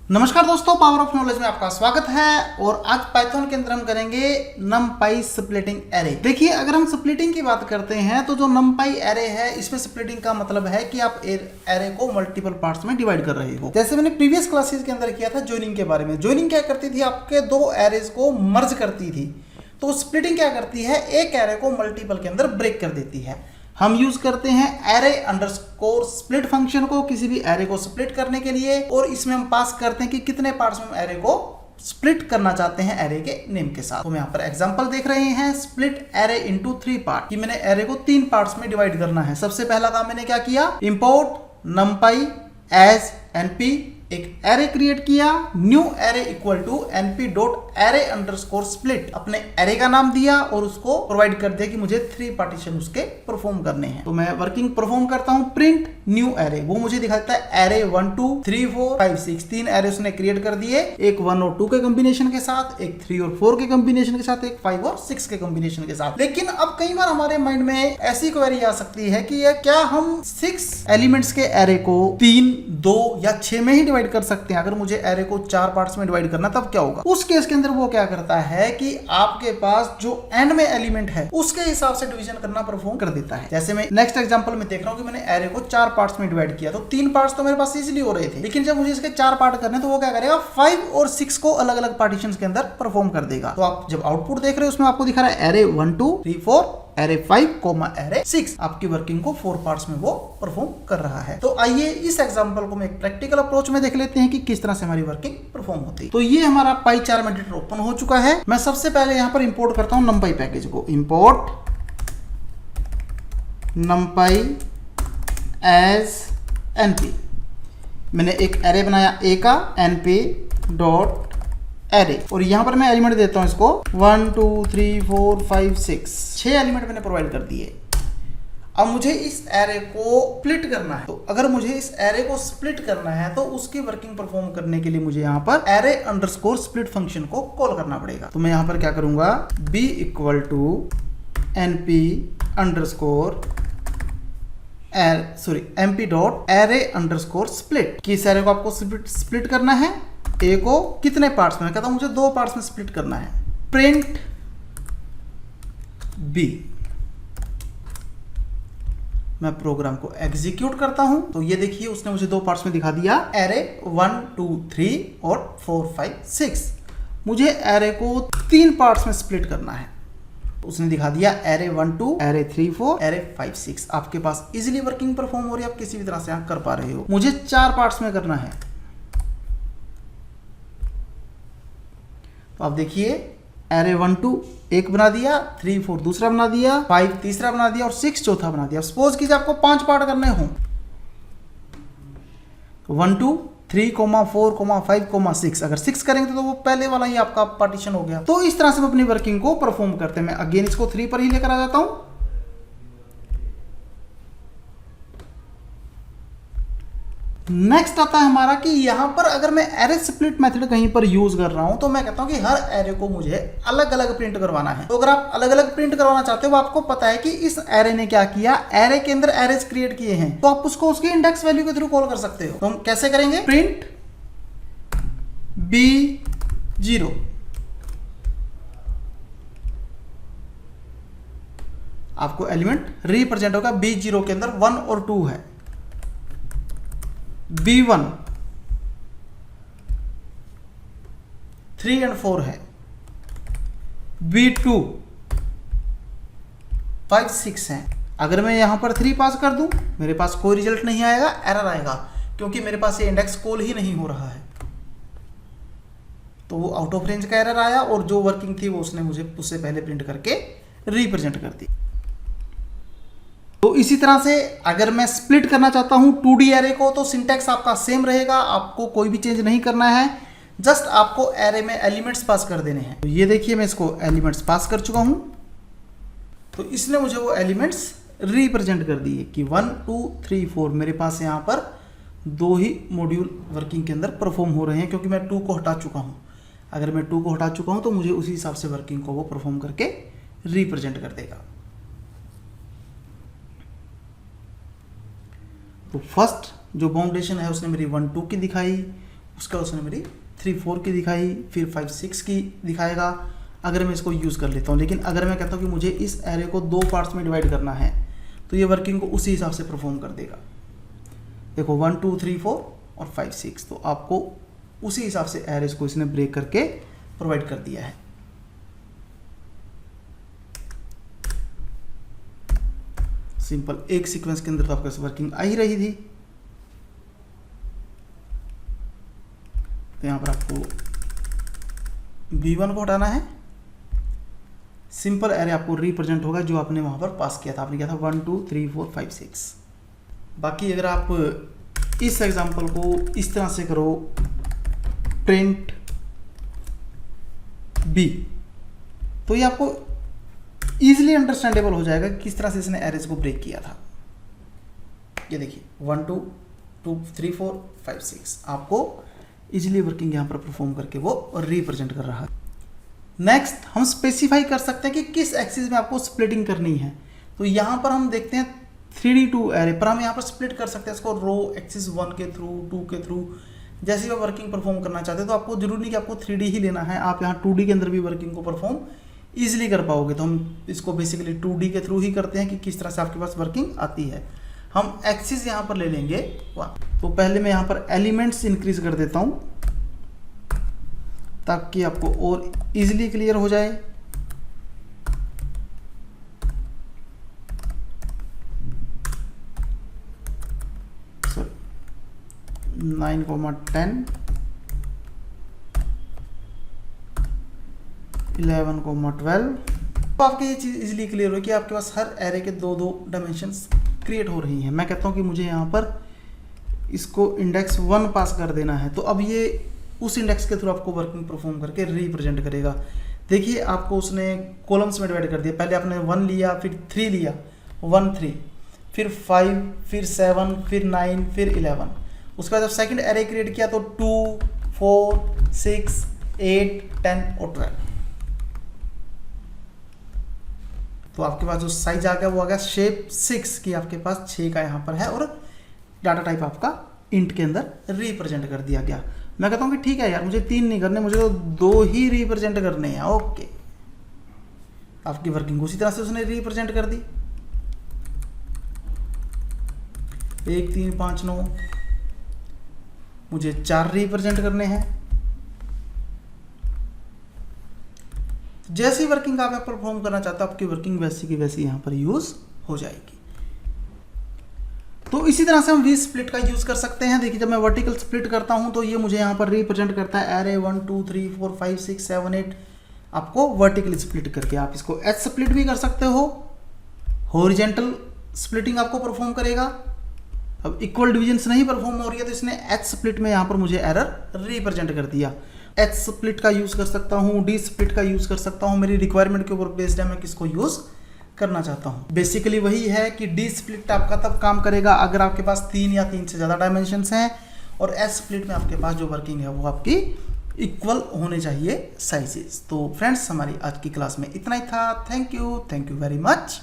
नमस्कार दोस्तों, power of knowledge में आपका स्वागत है। और आज पाइथन के अंदर हम करेंगे नमपाई स्प्लिटिंग एरे। देखिए, अगर हम स्प्लिटिंग की बात करते हैं तो जो नमपाई एरे है, इसमें स्प्लिटिंग का मतलब है कि आप एरे को मल्टीपल पार्ट्स में डिवाइड कर रहे हो। जैसे मैंने प्रीवियस क्लासेस के अंदर किया था ज्वाइनिंग के बारे में। ज्वाइनिंग क्या करती थी, आपके दो एरेज को मर्ज करती थी। तो स्प्लिटिंग क्या करती है, एक एरे को मल्टीपल के अंदर ब्रेक कर देती है। हम यूज करते हैं एरे अंडरस्कोर स्प्लिट फंक्शन को किसी भी एरे को स्प्लिट करने के लिए, और इसमें हम पास करते हैं कि कितने पार्ट्स में हम एरे को स्प्लिट करना चाहते हैं एरे के नेम के साथ। तो हम यहाँ पर एग्जांपल देख रहे हैं, स्प्लिट एरे इनटू 3 पार्ट, कि मैंने एरे को 3 पार्ट्स में डिवाइड करना है। सबसे पहला काम मैंने क्या किया, इंपोर्ट नमपाई एज एनपी, एक एरे क्रिएट किया, new array equal to NP dot array underscore split, अपने एरे का नाम दिया और उसको प्रोवाइड कर दिया कि मुझे 3 पार्टीशन उसके परफॉर्म करने हैं। तो मैं वर्किंग परफॉर्म करता हूं, प्रिंट न्यू एरे, वो मुझे दिखा देता है एरे 1 2 3 4 5 6, 3 एरे उसने क्रिएट कर दिए, एक 1 और 2 के कॉम्बिनेशन के साथ, एक 3 और 4 के कॉम्बिनेशन के साथ, एक 5 और 6 के कॉम्बिनेशन के साथ। लेकिन अब कई बार हमारे माइंड में ऐसी क्वेरी आ सकती है कि क्या हम 6 एलिमेंट्स के एरे को 3 2 या 6 में ही डिवाइड कर सकते हैं? अगर मुझे एरे को 4 पार्ट्स में डिवाइड करना तब क्या होगा? उस केस के अंदर वो क्या करता है कि आपके पास जो एंड में एलिमेंट है उसके हिसाब से डिवीजन करना परफॉर्म कर देता है। जैसे मैं नेक्स्ट एग्जांपल में देख रहा हूं कि मैंने एरे को 4 पार्ट्स में डिवाइड किया, तो 3 पार्ट्स तो मेरे पास इजीली हो रहे थे, लेकिन जब मुझे इसके 4 पार्ट करने तो वो क्या करेगा, 5 और 6 को अलग अलग पार्टीशंस के अंदर परफॉर्म कर देगा। तो आप जब आउटपुट देख रहे हो उसमें आपको दिखा रहा है एरे 1 2 3 4, एरे 5, एरे 6, आपकी वर्किंग को 4 पार्ट्स में वो परफॉर्म कर रहा है। तो आइए इस एग्जांपल को मैं एक प्रैक्टिकल अप्रोच में देख लेते हैं कि किस तरह से हमारी वर्किंग परफॉर्म होती है। तो ये हमारा पाईचार्म एडिटर ओपन हो चुका है। मैं सबसे पहले यहां पर इंपोर्ट करता हूं नमपाई पैकेज को, इंपोर्ट नमपाई एज एनपी। मैंने एक एरे बनाया ए का, एनपी डॉट एरे, और यहां पर मैं एलिमेंट देता हूं इसको 1 2 3 4 5 6 एलिमेंट मैंने प्रोवाइड कर दिए। अब मुझे इस एरे को स्प्लिट करना है। तो अगर मुझे इस एरे को स्प्लिट करना है तो उसकी वर्किंग परफॉर्म करने के लिए मुझे यहां पर एरे अंडरस्कोर स्प्लिट फंक्शन को कॉल करना पड़ेगा। तो मैं यहां पर क्या करूंगा, b equal to np underscore mp dot array underscore split, कि इस एरे को आपको स्प्लिट करना है। ए को कितने पार्ट्स में, मैं कहता हूं मुझे 2 पार्ट्स में स्प्लिट करना है। प्रिंट बी, मैं प्रोग्राम को एग्जीक्यूट करता हूं तो ये देखिए उसने मुझे 2 पार्ट्स में दिखा दिया, एरे 1 2 3 और 4 5 6। मुझे एरे को 3 पार्ट्स में स्प्लिट करना है, उसने दिखा दिया एरे 1 2, एरे 3 4, एरे 5 6। आपके पास इजीली वर्किंग परफॉर्म हो रही है, आप किसी भी तरह से यहां कर पा रहे हो। मुझे 4 पार्ट्स में करना है, तो आप देखिए एरे 1 2 एक बना दिया, 3 4 दूसरा बना दिया, 5 तीसरा बना दिया और 6 चौथा बना दिया। सपोज कीजिए आपको 5 पार्ट करने हो, 1 2 3 4 5 6, अगर 6 करेंगे तो वो पहले वाला ही आपका पार्टीशन हो गया। तो इस तरह से हम अपनी वर्किंग को परफॉर्म करते हैं। मैं अगेन इसको 3 पर ही लेकर आ जाता हूं। नेक्स्ट आता है हमारा कि यहां पर अगर मैं एरे स्प्लिट मेथड कहीं पर यूज कर रहा हूं तो मैं कहता हूं कि हर एरे को मुझे अलग अलग प्रिंट करवाना है। तो अगर आप अलग अलग प्रिंट करवाना चाहते हो, आपको पता है कि इस एरे ने क्या किया, एरे के अंदर एरेज क्रिएट किए हैं, तो आप उसको उसके इंडेक्स वैल्यू के थ्रू कॉल कर सकते हो। तो हम कैसे करेंगे, प्रिंट B0, आपको एलिमेंट रिप्रेजेंट होगा, B0 के अंदर 1 और 2 है, B1 3 और 4 है, B2 5 6 है। अगर मैं यहां पर 3 पास कर दूं, मेरे पास कोई रिजल्ट नहीं आएगा, एरर आएगा, क्योंकि मेरे पास ये इंडेक्स कॉल ही नहीं हो रहा है। तो वो आउट ऑफ रेंज का एरर आया, और जो वर्किंग थी वो उसने मुझे उससे पहले प्रिंट करके रिप्रेजेंट कर दी। तो इसी तरह से अगर मैं स्प्लिट करना चाहता हूं 2D एरे को, तो सिंटैक्स आपका सेम रहेगा, आपको कोई भी चेंज नहीं करना है, जस्ट आपको एरे में एलिमेंट्स पास कर देने हैं। तो ये देखिए मैं इसको एलिमेंट्स पास कर चुका हूं, तो इसने मुझे वो एलिमेंट्स रिप्रेजेंट कर दिए कि 1 2 3 4। मेरे पास यहां पर 2 ही मॉड्यूल वर्किंग के अंदर परफॉर्म हो रहे हैं, क्योंकि मैं 2 को हटा चुका हूं। अगर मैं 2 को हटा चुका हूं तो मुझे उसी हिसाब से वर्किंग को वो परफॉर्म करके रिप्रेजेंट कर देगा। तो फर्स्ट जो बाउंडेशन है उसने मेरी 1 2 की दिखाई, उसके बाद उसने मेरी 3 4 की दिखाई, फिर 5 6 की दिखाएगा अगर मैं इसको यूज़ कर लेता हूँ। लेकिन अगर मैं कहता हूँ कि मुझे इस एरे को 2 पार्ट्स में डिवाइड करना है तो ये वर्किंग को उसी हिसाब से परफॉर्म कर देगा। देखो 1 2 3 4 और 5 6, तो आपको उसी हिसाब से एरेज को इसने ब्रेक करके प्रोवाइड कर दिया है। सिंपल, एक सीक्वेंस के अंदर तो आपके पास वर्किंग आ ही रही थी। तो यहां पर आपको B1 को हटाना है। सिंपल एरे आपको रिप्रेजेंट होगा जो आपने वहां पर पास किया था। आपने किया था 1 2 3 4 5 6। बाकी अगर आप इस एग्जांपल को इस तरह से करो, प्रिंट B, तो ये आपको इजीली अंडरस्टैंडेबल हो जाएगा कि किस तरह से इसने एरेज को ब्रेक किया था। ये देखिए 1 2 2 3 4 5 6, आपको इजीली वर्किंग यहां पर परफॉर्म करके वो रिप्रेजेंट कर रहा है। नेक्स्ट हम स्पेसिफाई कर सकते हैं कि किस एक्सिस में आपको स्प्लिटिंग करनी है। तो यहां पर हम देखते हैं 3D2 एरे पर हम यहाँ पर स्प्लिट कर सकते हैं इसको रो एक्सिस 1 के थ्रू, 2 के थ्रू। जैसे आप वर्किंग परफॉर्म करना चाहते हैं तो आपको जरूरी नहीं कि आपको 3D ही लेना है, आप यहाँ 2D के अंदर भी वर्किंग को परफॉर्म ईजिली कर पाओगे। तो हम इसको बेसिकली 2D के थ्रू ही करते हैं कि किस तरह से आपके पास वर्किंग आती है। हम एक्सिस यहाँ पर ले लेंगे 1। तो पहले मैं यहाँ पर एलिमेंट्स इंक्रीज कर देता हूँ ताकि आपको और इजीली क्लियर हो जाए। सॉरी 9,10 11,12। तो आपके ये चीज़ इजीली क्लियर हो कि आपके पास हर एरे के 2 डायमेंशंस क्रिएट हो रही हैं। मैं कहता हूँ कि मुझे यहाँ पर इसको इंडेक्स 1 पास कर देना है, तो अब ये उस इंडेक्स के थ्रू आपको वर्किंग परफॉर्म करके रिप्रेजेंट करेगा। देखिए आपको उसने कॉलम्स में डिवाइड कर दिया। पहले आपने 1 लिया, फिर 3 लिया, 1 3, फिर 5, फिर 7, फिर 9, फिर 11। उसके बाद जब सेकंड एरे क्रिएट किया तो 2 4 6 8 10 और 12। तो आपके पास जो साइज आ गया वो आ गया शेप 6 की, आपके पास 6 का यहाँ पर है और डाटा टाइप आपका इंट के अंदर रिप्रेजेंट कर दिया गया। मैं कहता हूँ कि ठीक है यार, मुझे 3 नहीं करने, मुझे तो 2 ही रिप्रेजेंट करने हैं। ओके, आपकी वर्किंग उसी तरह से उसने रिप्रेजेंट कर दी। 1 3 5 9, मुझे 4 रिप्रेजेंट करने हैं। जैसी वर्किंग आप यहाँ परफॉर्म करना चाहते हो आपकी वर्किंग वैसी की वैसी यहाँ पर यूज हो जाएगी। तो इसी तरह से हम वी स्प्लिट का यूज कर सकते हैं। देखिए जब मैं वर्टिकल स्प्लिट करता हूं तो ये मुझे यहाँ पर रिप्रेजेंट करता है एरे 1 2 3 4 5 6 7 8। आपको वर्टिकल स्प्लिट करके आप इसको एच स्प्लिट भी कर सकते हो। हॉरिजेंटल स्प्लिटिंग आपको परफॉर्म करेगा। अब इक्वल डिविजन्स नहीं परफॉर्म हो रही है तो इसने एच स्प्लिट में यहाँ पर मुझे एरर रिप्रेजेंट कर दिया। एच स्प्लिट का यूज कर सकता हूँ, डी स्प्लिट का यूज कर सकता हूँ। मेरी रिक्वायरमेंट के ऊपर बेस्ड है मैं किसको यूज करना चाहता हूं। बेसिकली वही है कि डी स्प्लिट आपका तब काम करेगा अगर आपके पास 3 या 3 से ज़्यादा डायमेंशंस हैं, और एस स्प्लिट में आपके पास जो वर्किंग है वो आपकी इक्वल होने चाहिए साइजेस। तो फ्रेंड्स हमारी आज की क्लास में इतना ही था। Thank you very much.